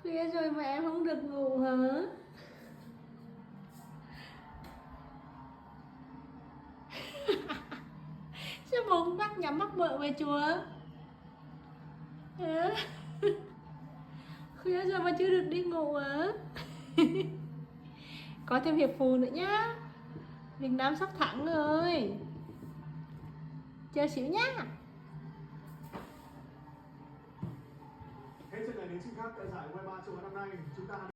Khuya rồi mà em không được ngủ hả? Sao bố bắt nhắm mắt vợ về chùa? Hả? Khuya rồi mà chưa được đi ngủ hả? Có thêm hiệp phụ nữa nhá. Việt Nam sắp thắng rồi. Chờ xíu nhá. Hết trận này đến trận khác tại giải U23 châu Á năm nay, chúng ta